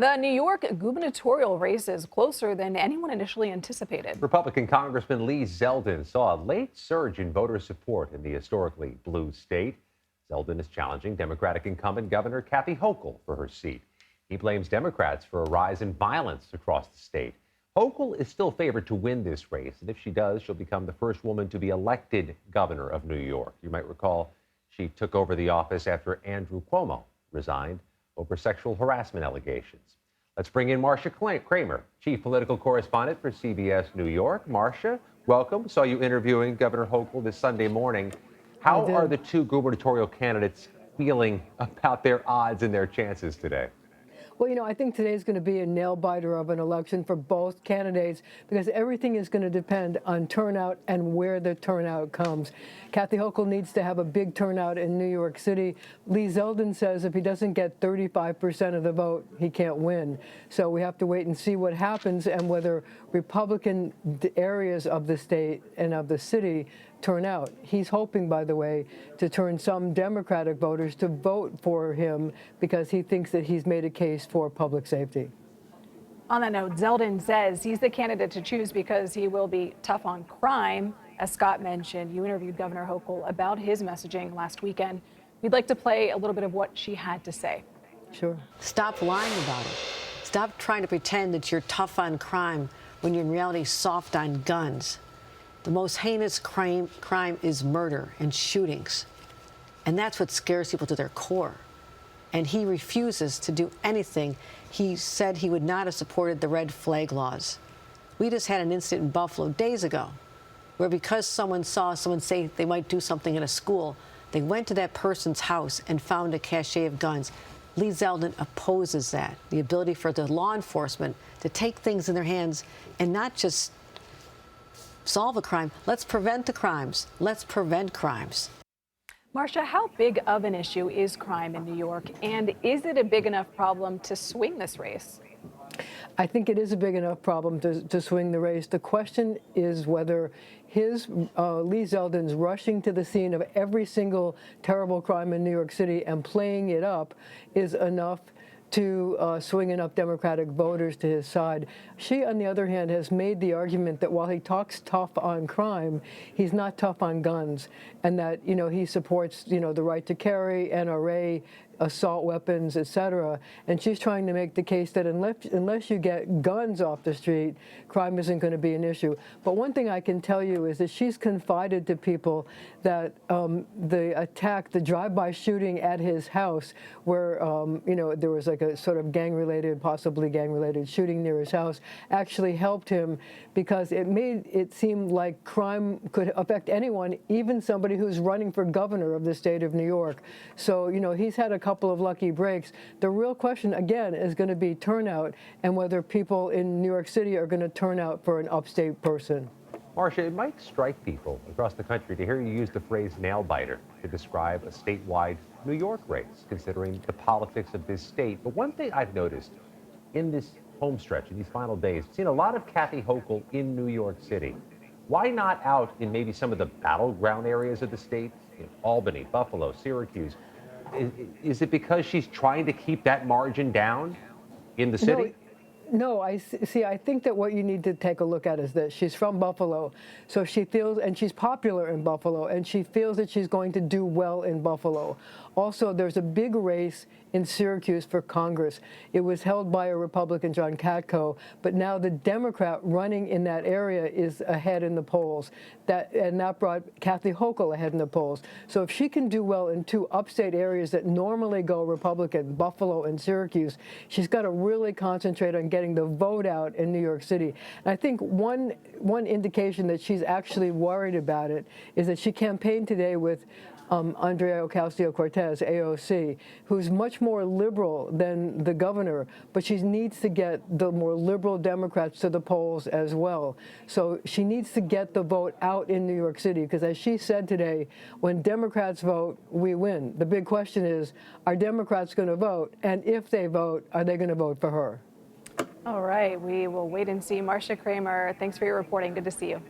The New York gubernatorial race is closer than anyone initially anticipated. Republican Congressman Lee Zeldin saw a late surge in voter support in the historically blue state. Zeldin is challenging Democratic incumbent Governor Kathy Hochul for her seat. He blames Democrats for a rise in violence across the state. Hochul is still favored to win this race, and if she does, she'll become the first woman to be elected governor of New York. You might recall she took over the office after Andrew Cuomo resigned over sexual harassment allegations. Let's bring in Marcia Kramer, chief political correspondent for CBS New York. Marcia, welcome. Saw you interviewing Governor Hochul this Sunday morning. How are the two gubernatorial candidates feeling about their odds and their chances today? Well, I think today's going to be a nail-biter of an election for both candidates because everything is going to depend on turnout and where the turnout comes. Kathy Hochul needs to have a big turnout in New York City. Lee Zeldin says if he doesn't get 35% of the vote, he can't win. So we have to wait and see what happens and whether Republican areas of the state and of the city turn out. He's hoping, by the way, to turn some Democratic voters to vote for him because he thinks that he's made a case for public safety. On that note, Zeldin says he's the candidate to choose because he will be tough on crime. As Scott mentioned, you interviewed Governor Hochul about his messaging last weekend. We'd like to play a little bit of what she had to say. Sure. Stop lying about it. Stop trying to pretend that you're tough on crime when you're in reality soft on guns. The most heinous crime is murder and shootings. And that's what scares people to their core. And he refuses to do anything. He said he would not have supported the red flag laws. We just had an incident in Buffalo days ago where because someone saw someone say they might do something in a school, they went to that person's house and found a cache of guns. Lee Zeldin opposes that, the ability for the law enforcement to take things in their hands and not just solve a crime. Let's prevent the crimes. Let's prevent crimes. Marcia, how big of an issue is crime in New York, and is it a big enough problem to swing this race? I think it is a big enough problem to swing the race. The question is whether Lee Zeldin's rushing to the scene of every single terrible crime in New York City and playing it up is enough to swing enough Democratic voters to his side. She, on the other hand, has made the argument that while he talks tough on crime, he's not tough on guns, and that, he supports, the right to carry, NRA, assault weapons, etc. And she's trying to make the case that unless you get guns off the street, crime isn't going to be an issue. But one thing I can tell you is that she's confided to people that the drive-by shooting at his house, where there was like a sort of possibly gang-related shooting near his house, actually helped him because it made it seem like crime could affect anyone, even somebody who's running for governor of the state of New York. So he's had a couple of lucky breaks. The real question, again, is going to be turnout and whether people in New York City are going to turn out for an upstate person. Marcia, it might strike people across the country to hear you use the phrase nail-biter to describe a statewide New York race, considering the politics of this state. But one thing I've noticed in this home stretch, in these final days, I've seen a lot of Kathy Hochul in New York City. Why not out in maybe some of the battleground areas of the state, in Albany, Buffalo, Syracuse? Is it because she's trying to keep that margin down in the city? No, I think that what you need to take a look at is that she's from Buffalo, so she feels, and she's popular in Buffalo, and she feels that she's going to do well in Buffalo. Also, there's a big race in Syracuse for Congress. It was held by a Republican, John Katko, but now the Democrat running in that area is ahead in the polls. And that brought Kathy Hochul ahead in the polls. So if she can do well in two upstate areas that normally go Republican, Buffalo and Syracuse, she's got to really concentrate on getting the vote out in New York City. And I think one indication that she's actually worried about it is that she campaigned today with Andrea Ocasio-Cortez, AOC, who's much more liberal than the governor, but she needs to get the more liberal Democrats to the polls as well. So she needs to get the vote out in New York City, because as she said today, when Democrats vote, we win. The big question is, are Democrats going to vote? And if they vote, are they going to vote for her? All right, we will wait and see. Marcia Kramer, thanks for your reporting. Good to see you.